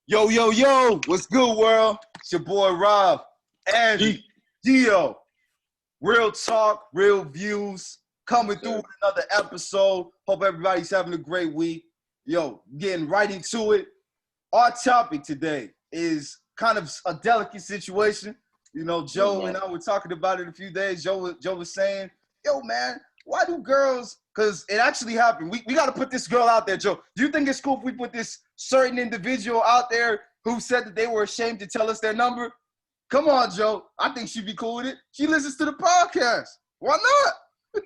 Yo, yo, yo, what's good, world? It's your boy Rob, Andy, Dio. Real talk, real views, coming through with another episode. Hope everybody's having a great week. Yo, getting right into it. Our topic today is kind of a delicate situation. You know, Joe and I were talking about it a few days. Joe was saying, yo, man, why do girls, because it actually happened. We got to put this girl out there, Joe. Do you think it's cool if we put this certain individual out there who said that they were ashamed to tell us their number? Come on, Joe. I think she'd be cool with it. She listens to the podcast. Why not?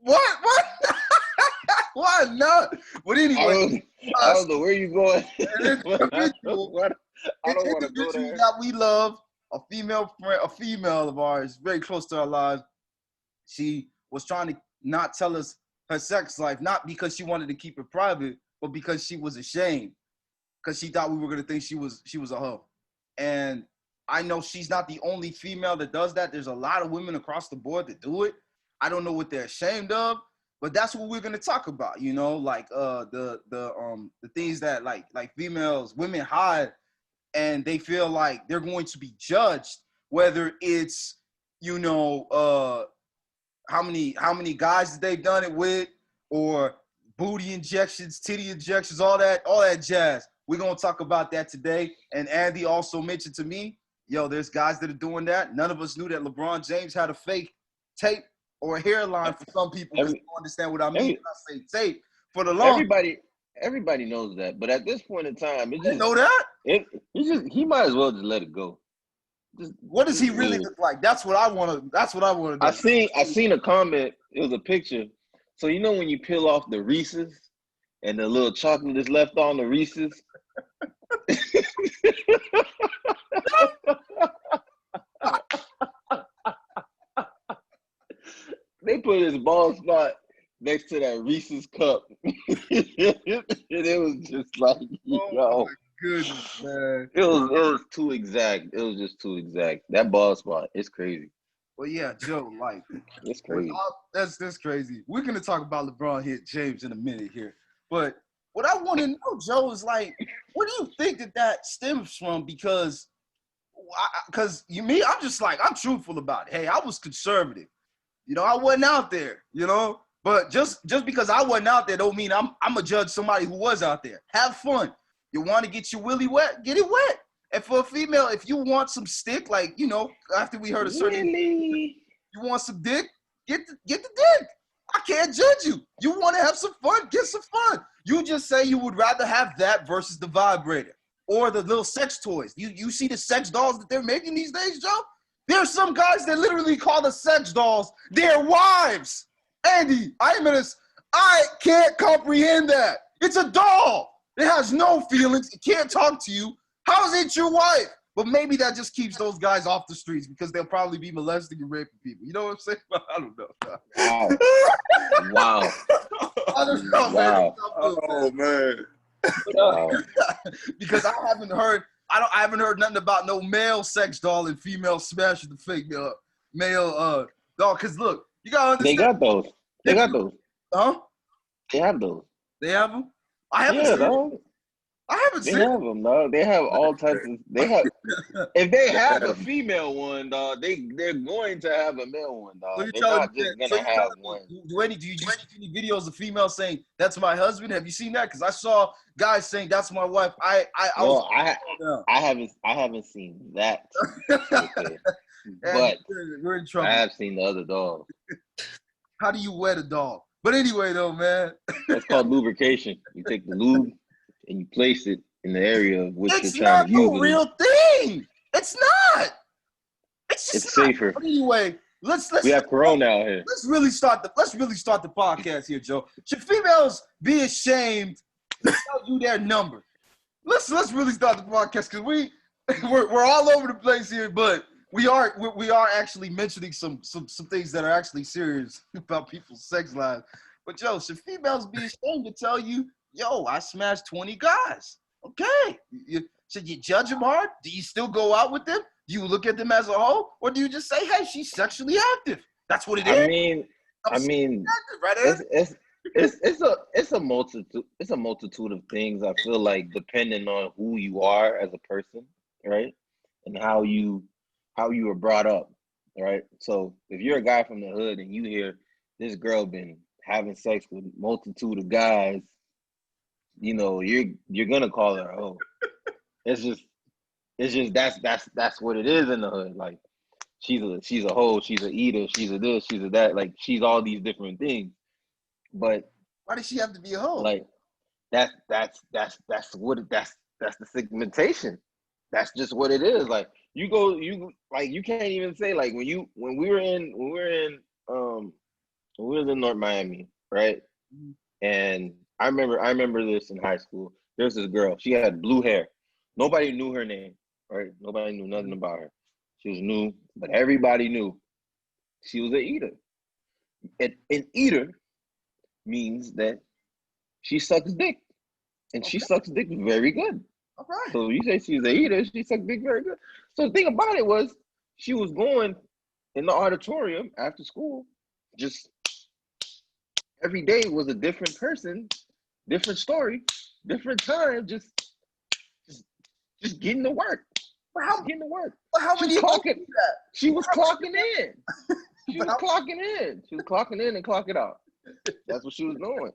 What? Why not? But anyway. I don't know where you're going. I don't want to go there. That we love, a female friend, a female of ours, very close to our lives. She was trying to not tell us her sex life, not because she wanted to keep it private, but because she was ashamed, because she thought we were gonna think she was a hoe. And I know she's not the only female that does that. There's a lot of women across the board that do it. I don't know what they're ashamed of, but that's what we're gonna talk about. You know, like the things that like women hide, and they feel like they're going to be judged, whether it's, you know, how many guys that they've done it with, or booty injections, titty injections, all that jazz. We're gonna talk about that today. And Andy also mentioned to me, yo, there's guys that are doing that. None of us knew that LeBron James had a fake tape or a hairline for some people. You don't understand what I mean when I say tape. For the long, everybody knows that, but at this point in time, you know that he might as well just let it go. What does he really look like? That's what I want to. I seen a comment. It was a picture. So you know when you peel off the Reese's and the little chocolate is left on the Reese's. They put his bald spot next to that Reese's cup. And it was just like, yo. My goodness, man. It was too exact. It was just too exact. That bald spot, it's crazy. Well, yeah, Joe, like, it's crazy. That's crazy. We're gonna talk about LeBron hit James in a minute here, but what I want to know, Joe, is like, what do you think that stems from? Because I'm just like, I'm truthful about it. Hey, I was conservative. You know, I wasn't out there, you know, but just because I wasn't out there don't mean I'm gonna judge somebody who was out there. Have fun. You want to get your willy wet, get it wet. And for a female, if you want some stick, like, you know, after we heard a certain, you want some dick, get the dick. I can't judge you. You want to have some fun, get some fun. You just say you would rather have that versus the vibrator or the little sex toys. You see the sex dolls that they're making these days, Joe? There are some guys that literally call the sex dolls their wives. Andy, I can't comprehend that. It's a doll. It has no feelings. It can't talk to you. How is it your wife? But maybe that just keeps those guys off the streets because they'll probably be molesting and raping people. You know what I'm saying? I don't know. Wow. I don't know, wow. Man. Oh, man. Wow. Because I haven't heard nothing about no male sex doll and female smashing the fake male doll. Because look, you gotta understand. They got those. Huh? They have those. They have them? I haven't seen them. They have them, dog. They have all types of. If they have a female one, dog, they're going to have a male one, dog. They're not just gonna have one. Do you see any videos of females saying that's my husband? Have you seen that? Because I saw guys saying that's my wife. I haven't seen that. But we're in trouble. I have seen the other dog. How do you wet a dog? But anyway, though, man. That's called lubrication. You take the lube and you place it in the area of which you're trying to use it. It's not a real thing. It's not. It's safer. But anyway, let's we have Corona out here. Let's really start the podcast here, Joe. Should females be ashamed to tell you their number? Let's really start the podcast because we're all over the place here, but we are actually mentioning some things that are actually serious about people's sex lives. But Joe, should females be ashamed to tell you, yo, I smashed 20 guys? Okay. Should you judge them hard? Do you still go out with them? Do you look at them as a whole? Or do you just say, hey, she's sexually active? That's what it is. I mean, right? it's a multitude of things. I feel like depending on who you are as a person, right, and how you were brought up, right. So if you're a guy from the hood and you hear this girl been having sex with a multitude of guys, you know, you're gonna call her a hoe. It's just that's what it is in the hood. Like she's a hoe, she's a eater, she's a this, she's a that. Like she's all these different things. But why does she have to be a hoe? Like that's the segmentation. That's just what it is. Like you can't even say like when we were in North Miami, right? Mm-hmm. And I remember this in high school. There's this girl. She had blue hair. Nobody knew her name, right? Nobody knew nothing about her. She was new, but everybody knew she was an eater. An eater means that she sucks dick, and she sucks dick very good. Okay. So you say she's an eater, she sucks dick very good. So the thing about it was, she was going in the auditorium after school, just every day was a different person, different story, different time, just getting to work. Getting to work. How many clocking? She was clocking in. She was clocking in. She was clocking in and clocking out. That's what she was doing.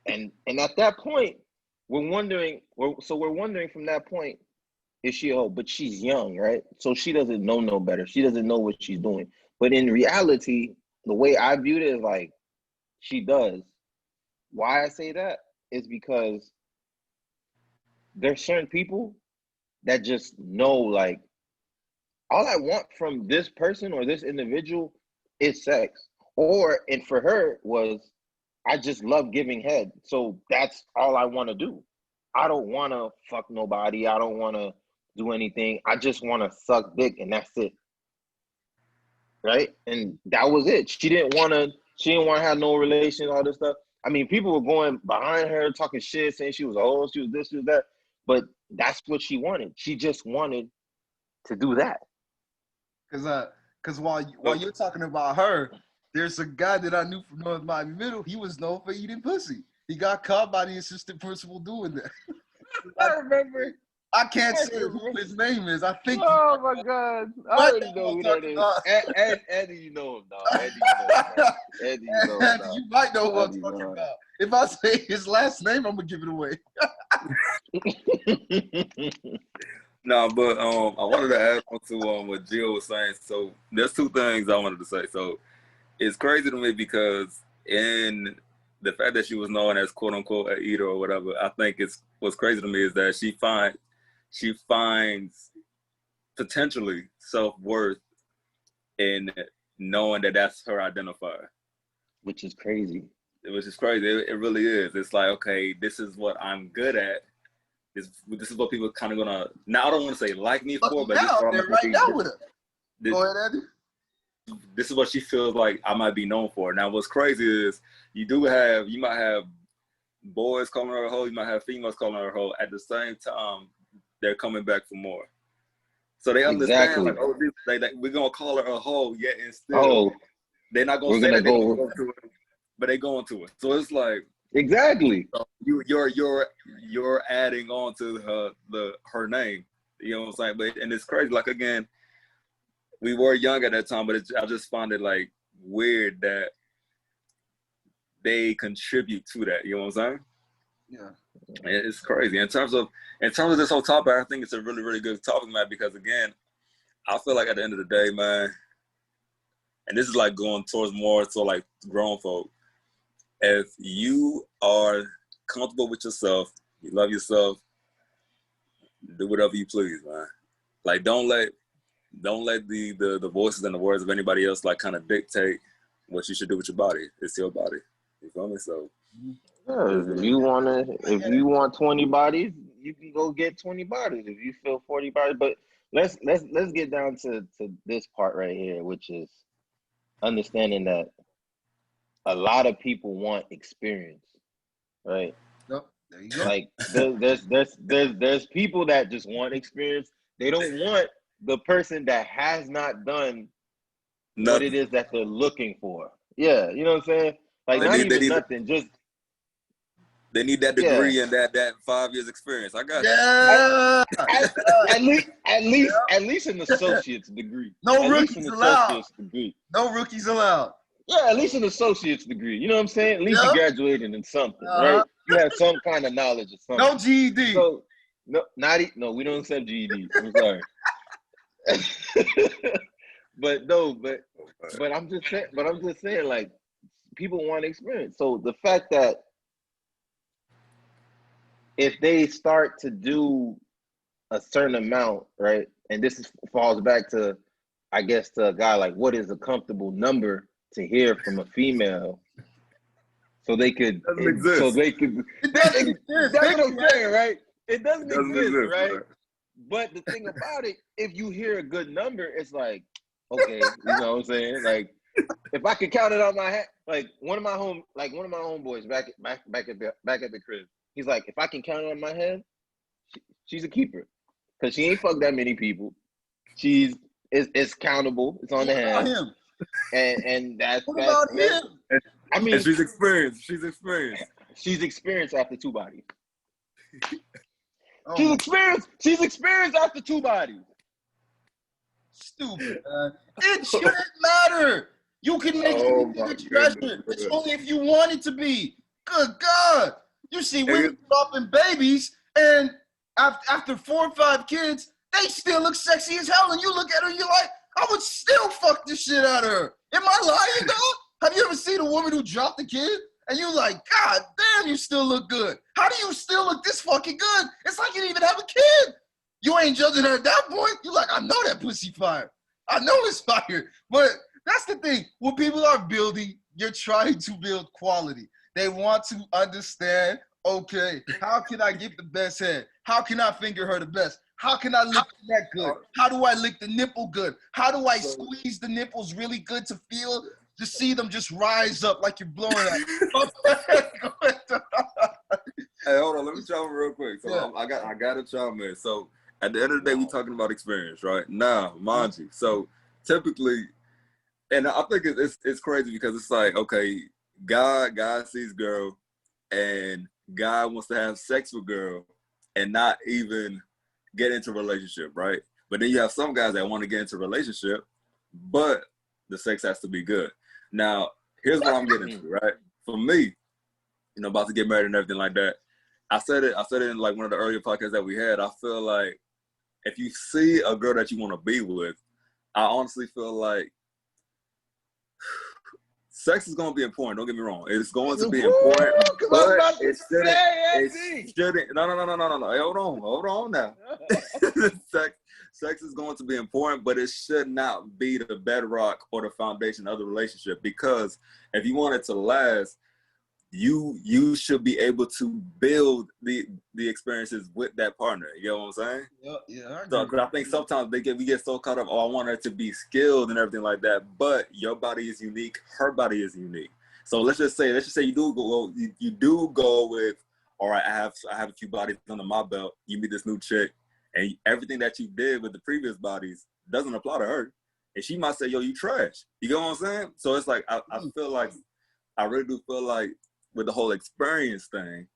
And at that point, we're wondering from that point, is she a hoe? But she's young, right? So she doesn't know no better. She doesn't know what she's doing. But in reality, the way I viewed it is like, she does. Why I say that is because there's certain people that just know, like, all I want from this person or this individual is sex. And for her was, I just love giving head. So that's all I want to do. I don't want to fuck nobody. I don't want to do anything. I just want to suck dick, and that's it. Right? And that was it. She didn't want to have no relation, all this stuff. I mean, people were going behind her, talking shit, saying she was old, she was this, she was that. But that's what she wanted. She just wanted to do that. Because while you're talking about her, there's a guy that I knew from North Miami Middle. He was known for eating pussy. He got caught by the assistant principal doing that. I remember. I can't say who his name is. I think. Oh my God! I already know who that is. Eddie, you know him, dog. Eddie, you know him, dog. You might know who I'm talking about. If I say his last name, I'm gonna give it away. No, but I wanted to add on to what Jill was saying. So there's two things I wanted to say. So it's crazy to me because in the fact that she was known as quote unquote an eater or whatever, I think what's crazy to me is that she finds potentially self-worth in knowing that that's her identifier. Which is crazy. Which is crazy. It really is. It's like, okay, this is what I'm good at. This is what people kind of gonna, now I don't want to say like me for, but Go ahead, Eddie. This is what she feels like I might be known for. Now, what's crazy is you might have boys calling her a hoe, you might have females calling her a hoe. At the same time, they're coming back for more. So they understand, like, oh, we're gonna call her a hoe, yet and still they're not gonna say that they're gonna go to it, but they're going to it. So it's like exactly. You're adding on to her name. You know what I'm saying? But and it's crazy. Like again, we were young at that time, but I just find it like weird that they contribute to that. You know what I'm saying? Yeah. It's crazy. In terms of this whole topic, I think it's a really, really good topic, man, because again, I feel like at the end of the day, man, and this is like going towards more so like grown folk, if you are comfortable with yourself, you love yourself, do whatever you please, man. Like don't let the voices and the words of anybody else like kind of dictate what you should do with your body. It's your body. You feel me? So yeah, if you want 20 bodies, you can go get 20 bodies. If you feel 40 bodies, but let's get down to this part right here, which is understanding that a lot of people want experience, right? Yep. There you go. Like there's people that just want experience. They don't want the person that has not done what it is that they're looking for. Yeah, you know what I'm saying? Like not even nothing, just. They need that degree and that 5 years experience. I got at least an associate's degree. No rookies allowed. No rookies allowed. Yeah, at least an associate's degree. You know what I'm saying? At least you graduated in something, right? You have some kind of knowledge of something. No GED. So no, we don't accept GED. I'm sorry. but I'm just saying, like, people want experience. So the fact that if they start to do a certain amount, right, and falls back to, I guess, to a guy, like, what is a comfortable number to hear from a female, so they could, that's what I'm saying, right? It doesn't exist, right? But the thing about it, if you hear a good number, it's like, okay, you know what I'm saying? Like, if I could count it on my head, like one of my homeboys back at the crib, he's like, if I can count it on my head, she's a keeper, because she ain't fucked that many people. It's countable. It's on the hand. And that's him. I mean, and she's experienced. She's experienced after 2 bodies. She's experienced after 2 bodies. Stupid, man. It shouldn't matter. You can make it treasure. It's only if you want it to be. Good God. You see women dropping babies, and after 4 or 5 kids, they still look sexy as hell. And you look at her, you're like, I would still fuck the shit out of her. Am I lying, dog? Have you ever seen a woman who dropped a kid? And you're like, God damn, you still look good. How do you still look this fucking good? It's like you didn't even have a kid. You ain't judging her at that point. You're like, I know that pussy fire. I know it's fire. But that's the thing. When people are building, you're trying to build quality. They want to understand, okay, how can I give the best head? How can I finger her the best? How can I lick the neck good? How do I lick the nipple good? How do I squeeze the nipples really good to see them just rise up like you're blowing at? Hey, hold on. Let me chime in real quick. So I got to chime in. So at the end of the day, we're talking about experience, right? Now, mind you. So typically, and I think it's crazy because it's like, okay, guy sees girl, and guy wants to have sex with girl, and not even get into a relationship, right? But then you have some guys that want to get into a relationship, but the sex has to be good. Now, here's what I'm getting to, right? For me, about to get married and everything like that, I said it in like one of the earlier podcasts that we had. I feel like if you see a girl that you want to be with, I honestly feel like sex is going to be important. Don't get me wrong. It's going to be important, but it shouldn't. No. Hey, hold on now. Sex is going to be important, but it should not be the bedrock or the foundation of the relationship, because if you want it to last, you should be able to build the experiences with that partner. You know what I'm saying? Yeah. So, cause I think sometimes we get so caught up, I want her to be skilled and everything like that, but your body is unique, her body is unique. So let's just say you do go with, all right, I have a few bodies under my belt. You meet this new chick, and everything that you did with the previous bodies doesn't apply to her, and she might say, "Yo, you trash." You know what I'm saying? So it's like I feel like I really do feel like, with the whole experience thing,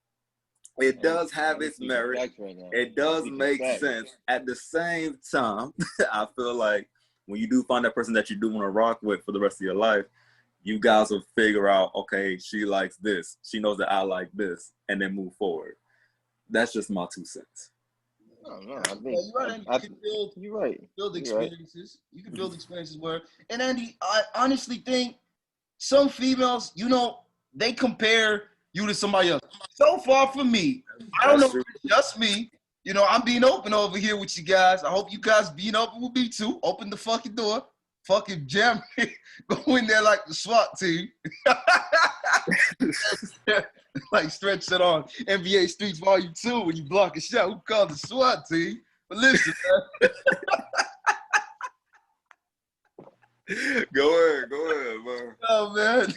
it does have its merit. It does make sense. At the same time, I feel like when you do find that person that you do want to rock with for the rest of your life, you guys will figure out, okay, she likes this. She knows that I like this, and then move forward. That's just my 2 cents. No, I think you're right. Build experiences. You can build experiences where, and Andy, I honestly think some females, they compare you to somebody else. So far from me, I don't know if it's just me. I'm being open over here with you guys. I hope you guys being open with me too. Open the fucking door. Fucking jam it. Go in there like the SWAT team. Like Stretch it on NBA Streets Volume 2 when you block a shot. Who called the SWAT team? But listen, man. Go ahead, man. Oh, man.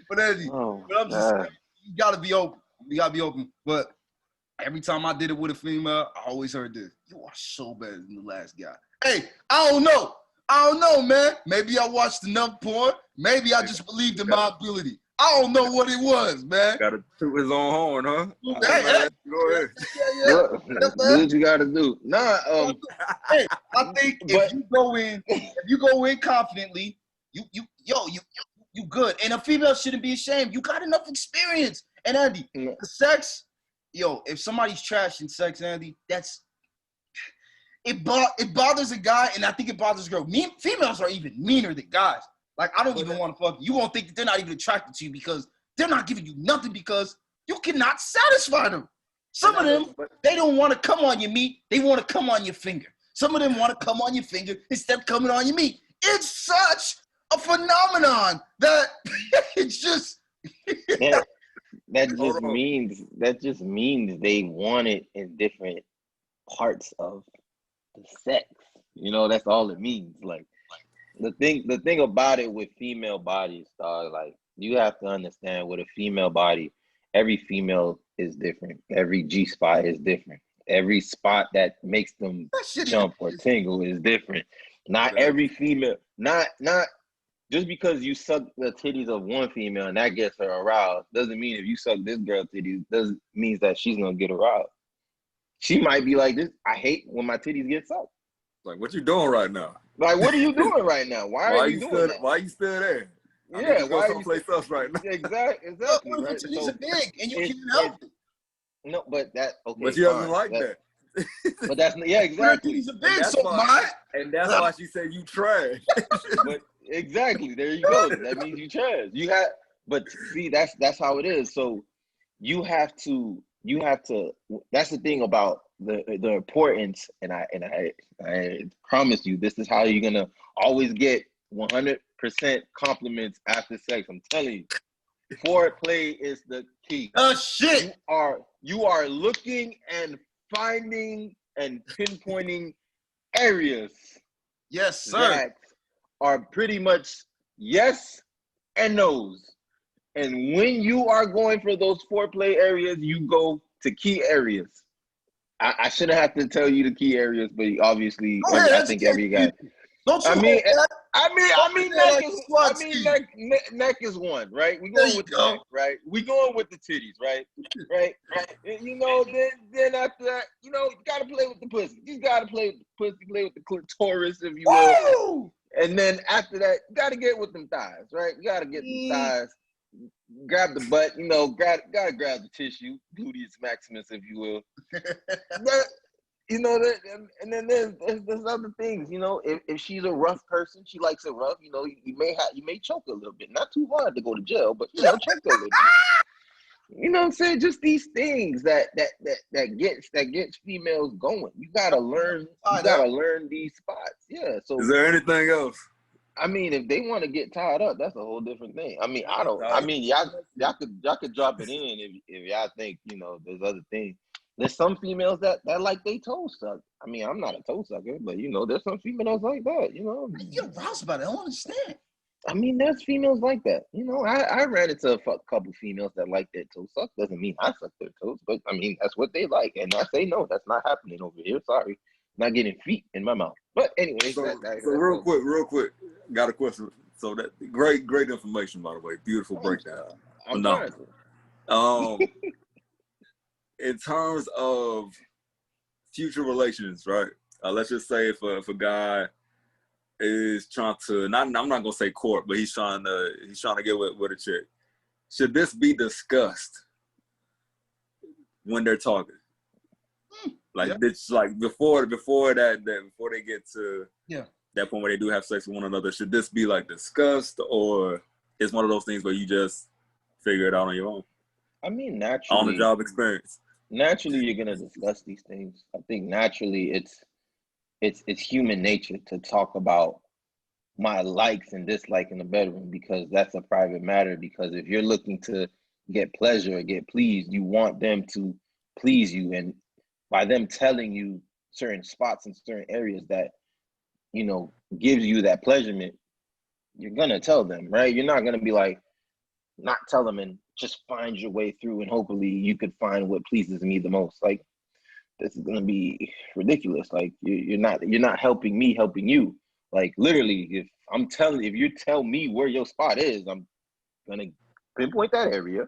But Andy, I'm just saying, you gotta be open. You gotta be open. But every time I did it with a female, I always heard this: "You are so better than the last guy." Hey, I don't know. I don't know, man. Maybe I watched enough porn. Maybe I just believed in my ability. I don't know what it was, man. Got to toot his own horn, huh? Hey, Go ahead. Do what you gotta do. Nah, hey, I think if you go in confidently, you good. And a female shouldn't be ashamed. You got enough experience. And Andy, the sex, if somebody's trash in sex, Andy, it bothers a guy, and I think it bothers a girl. Females are even meaner than guys. Like, I don't even want to fuck you. You won't think that they're not even attracted to you because they're not giving you nothing because you cannot satisfy them. Some of them, they don't want to come on your meat. They want to come on your finger. Some of them want to come on your finger instead of coming on your meat. It's such a phenomenon that it's just that just means they want it in different parts of the sex. That's all it means. Like the thing about it with female bodies, like you have to understand with a female body, every female is different. Every G spot is different. Every spot that makes them jump or tingle is different. Not every female, not just because you suck the titties of one female and that gets her aroused, doesn't mean if you suck this girl titties, means that she's gonna get aroused. She might be like this. I hate when my titties get sucked. Like, what you doing right now? Like, what are you doing right now? Why are you doing that? Why are you still there? Yeah, why are you someplace else right now? Exactly. Right? Titties are big, and you can't help it. No, but that okay. But she doesn't like that. But that's exactly. Titties are big, and that's why she said you trash. But exactly, there you go. That means you trash. But see, that's how it is. So you have to. That's the thing about the importance, and I promise you, this is how you're gonna always get 100% compliments after sex. I'm telling you, foreplay is the key. Shit. You are looking and finding and pinpointing areas. Yes, sir. That are pretty much yes and no's. And when you are going for those foreplay areas, you go to key areas. I shouldn't have to tell you the key areas, but obviously, I think every guy. Neck is one, right? We going with the neck, right? We going with the titties, right? Right. Then after that, you gotta play with the pussy. You gotta play with the pussy, play with the clitoris, if you will. Woo! And then after that, you gotta get with them thighs, right? You gotta get the thighs. Grab the butt, gotta grab the tissue, gluteus maximus, if you will. And then there's other things, if she's a rough person, she likes it rough, you may choke a little bit, not too hard to go to jail, but choke a little bit. You know what I'm saying? Just these things that gets females going. You gotta learn. These spots. Yeah. So is there anything else? I mean, if they want to get tied up, that's a whole different thing. I mean, y'all could drop it in if y'all think, there's other things. There's some females that like they toes suck. I mean, I'm not a toe sucker, but there's some females like that, You're aroused about it. I don't understand. I mean, there's females like that. I ran into a couple females that like their toes suck. Doesn't mean I suck their toes, but I mean, that's what they like. And I say, no, that's not happening over here. Sorry. Not getting feet in my mouth. But anyway. So real quick, got a question. So that great information, by the way. Beautiful breakdown. In terms of future relations, right? Let's just say if a guy is trying to, I'm not gonna say court, but he's trying to get with a chick. Should this be discussed when they're talking? Like it's like before they get to that point where they do have sex with one another, should this be like discussed, or it's one of those things where you just figure it out on your own? I mean, naturally, on the job experience. Naturally, you're gonna discuss these things. I think naturally, it's human nature to talk about my likes and dislikes in the bedroom, because that's a private matter. Because if you're looking to get pleasure or get pleased, you want them to please you, and by them telling you certain spots and certain areas that, gives you that pleasurement, you're going to tell them, right? You're not going to be like, not tell them and just find your way through and hopefully you could find what pleases me the most. Like, this is going to be ridiculous. Like, you're not helping me, helping you. Like literally, if you tell me where your spot is, I'm gonna pinpoint that area.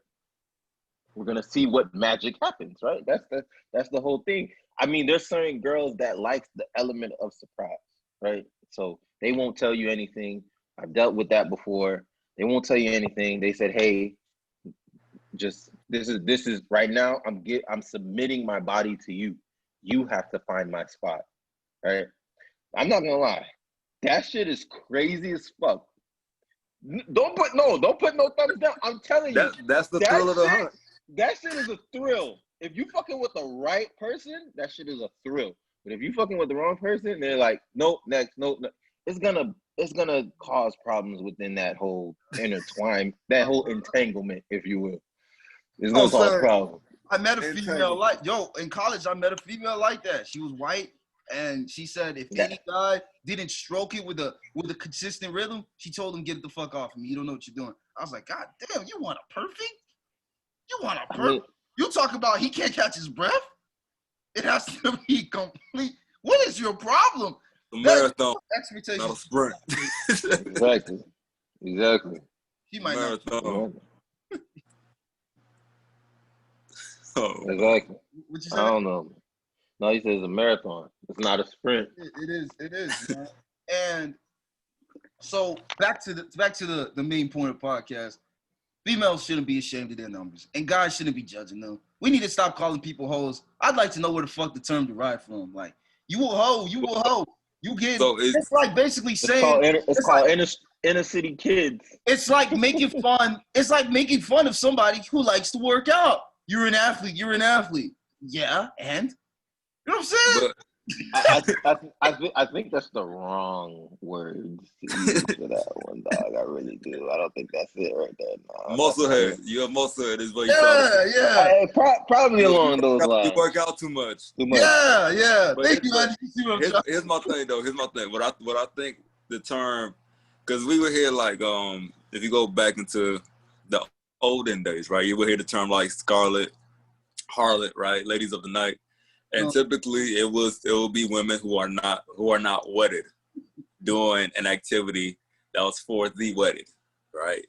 We're gonna see what magic happens, right? That's the whole thing. I mean, there's certain girls that likes the element of surprise, right? So they won't tell you anything. I've dealt with that before. They won't tell you anything. They said, "Hey, just this is right now. I'm submitting my body to you. You have to find my spot, right?" I'm not gonna lie, that shit is crazy as fuck. Don't put no thumbs down. I'm telling you, that's the thrill of the hunt. That shit is a thrill. If you fucking with the right person, that shit is a thrill. But if you fucking with the wrong person, they're like, nope, next, nope. It's gonna cause problems within that whole intertwine, that whole entanglement, if you will. It's gonna cause problems. I met a female in college. I met a female like that. She was white, and she said if any guy didn't stroke it with a consistent rhythm, she told him, "Get the fuck off of me. You don't know what you're doing." I was like, God damn, you want a perfect? You talk about he can't catch his breath? It has to be complete. What is your problem? A marathon, not a sprint. Exactly. He might marathon. Exactly. What you say? I don't know. No, he says a marathon. It's not a sprint. It is, man. And so back to the main point of the podcast. Females shouldn't be ashamed of their numbers, and guys shouldn't be judging them. We need to stop calling people hoes. I'd like to know where the fuck the term derived from. Like, you a hoe, you a hoe. You get so it's like basically saying it's called inner city kids. It's like making fun. It's like making fun of somebody who likes to work out. You're an athlete. Yeah, and you know what I'm saying? I think that's the wrong words to use for that one, dog. I really do. I don't think that's it right there. No, musclehead. You're a musclehead. Is what you probably along those lines. You work out too much. Yeah. But here's my thing, though. What I think the term, because we were here like if you go back into the olden days, right? You would hear the term like Scarlet, Harlot, right? Ladies of the night. And typically it will be women who are not wedded doing an activity that was for the wedded, right?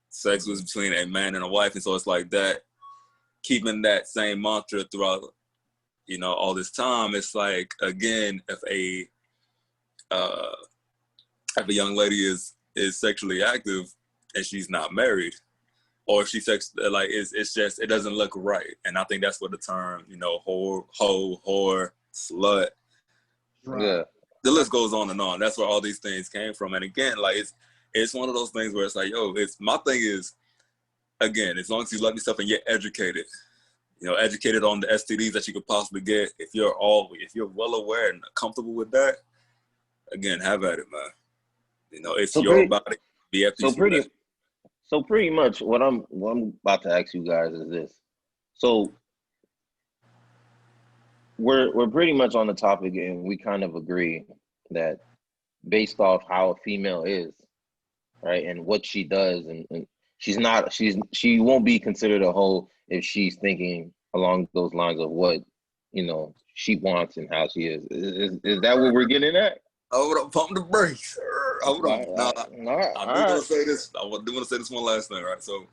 Sex was between a man and a wife, and so it's like that, keeping that same mantra throughout, all this time. It's like, again, if a young lady is sexually active and she's not married, or if she's it's just, it doesn't look right. And I think that's what the term, whore, hoe, whore, slut. Yeah. The list goes on and on. That's where all these things came from. And again, like it's one of those things where it's like, my thing is, again, as long as you love yourself and you're educated, educated on the STDs that you could possibly get, if you're well aware and comfortable with that, again, have at it, man. It's your body. Be at peace with that. So pretty much what I'm about to ask you guys is this. So we're pretty much on the topic, and we kind of agree that based off how a female is, right, and what she does, and she won't be considered a hoe if she's thinking along those lines of what she wants and how she is. Is that what we're getting at? Hold up, pump the brakes. Hold on. I do want to say this. I do want to say this one last thing, right? So,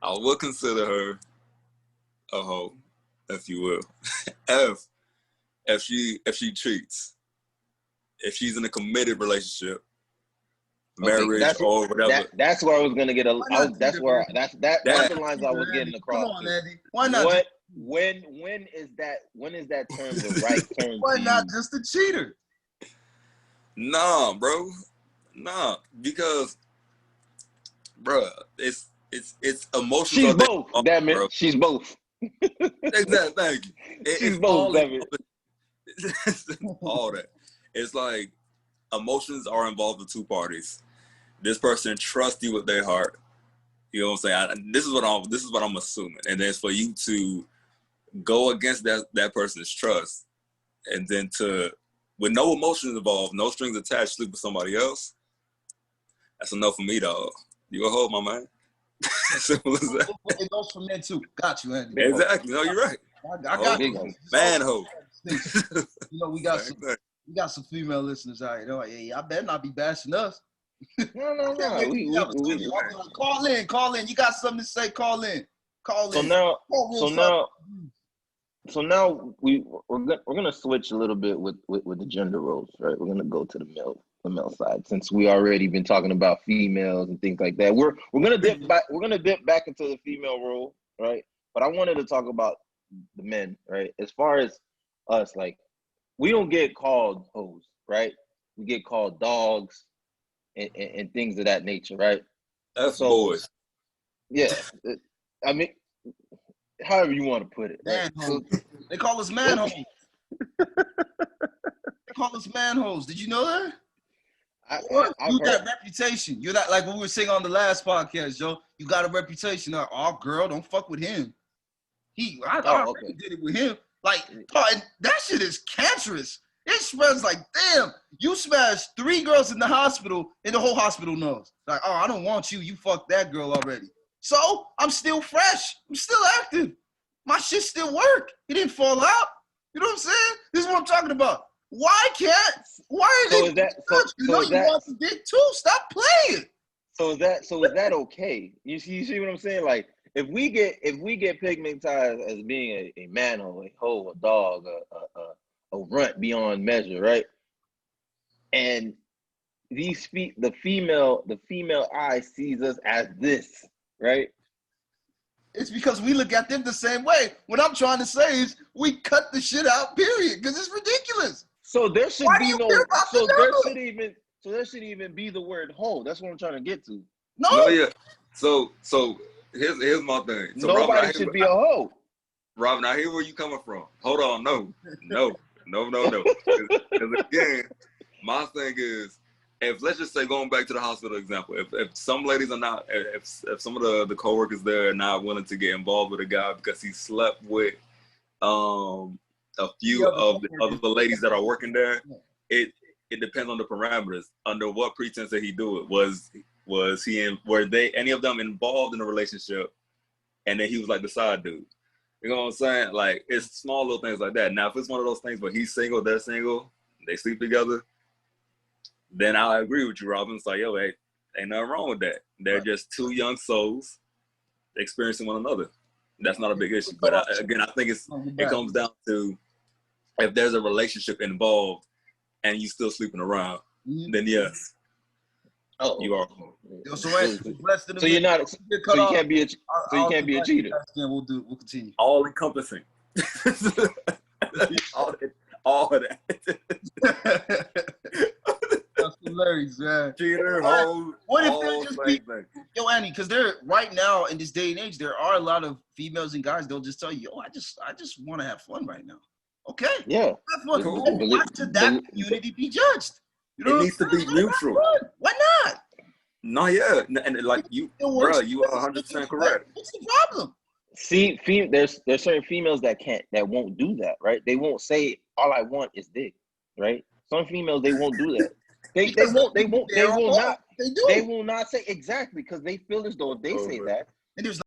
I would consider her a hoe, if you will, if she cheats, if she's in a committed relationship, marriage or whatever. That's where I was gonna get that's the lines I was getting across. Come on, Andy. Why not? When is that term the right term? Why not just a cheater? Nah, bro. Nah, because, bruh, it's emotional. She's both. Damn it, bro. She's both. Exactly. Thank you. She's both. Damn it. All that. It's like emotions are involved with two parties. This person trusts you with their heart. You know what I'm saying? This is what I'm assuming, and then for you to go against that person's trust, and then with no emotions involved, no strings attached, sleep with somebody else. That's enough for me, dog. You a hoe, my man. Simple as that. It goes for men too. Got you, Andy. Exactly. No, you're right. I got you. Man hoe. We got We got some female listeners out here. They're like, hey, I better not be bashing us. No. Call in. You got something to say? Call in. So now we're gonna switch a little bit with the gender roles, right? We're gonna go to the male side since we already been talking about females and things like that. We're gonna dip back into the female role, right? But I wanted to talk about the men, right? As far as us, like, we don't get called hoes, right? We get called dogs and things of that nature, right? That's boys. Yeah, I mean, however you want to put it. Right? They call us manholes. They call us manholes. Did you know that? You got reputation. You're not like what we were saying on the last podcast, Joe. You got a reputation. Like, oh, girl, don't fuck with him. I already did it with him. Like, that shit is cancerous. It spreads like, damn, you smashed 3 girls in the hospital and the whole hospital knows. Like, oh, I don't want you. You fucked that girl already. So I'm still fresh. I'm still active. My shit still work. It didn't fall out. You know what I'm saying? This is what I'm talking about. Why are they? You want the dick too? Stop playing. So is that okay? You see what I'm saying? Like, if we get pigmentized as being a manhole, a hoe, a dog, a runt beyond measure, right? And the female eye sees us as this, right? It's because we look at them the same way. What I'm trying to say is we cut the shit out, period, because it's ridiculous. So there should be no. There should even be the word hoe. That's what I'm trying to get to. No, yeah. So here's my thing. So nobody should be a hoe. Robin, I hear where you coming from. Hold on, no. Because again, my thing is, if let's just say going back to the hospital example, if some ladies are not, if some of the coworkers there are not willing to get involved with a guy because he slept with a few of the other ladies that are working there, it depends on the parameters. Under what pretense did he do it? Were they any of them involved in a relationship, and then he was like the side dude? You know what I'm saying? Like, it's small little things like that. Now, if it's one of those things where he's single, they're single, they sleep together, then I agree with you, Robin. It's like, yo, ain't nothing wrong with that. They're just 2 young souls experiencing one another. That's not a big issue. But again, I think it comes down to if there's a relationship involved and you still sleeping around, then yes, you are. So you're not. So you can't be a. So you can't be a cheater. We'll continue. All encompassing. all of that. That's hilarious, man. Cheater, hoe. What if they're just people? Yo, Annie, because they're right now in this day and age, there are a lot of females and guys. They'll just tell you, "Yo, I just want to have fun right now." Okay. Yeah. Have fun. Cool. Why should that community be judged? You know, it needs to be neutral. Why not? No, yeah, and like you, bro, you are 100% correct. What's the problem? See, there's certain females that won't do that, right? They won't say all I want is dick, right? Some females they won't do that. They will not say exactly because they feel as though if they say that, and there's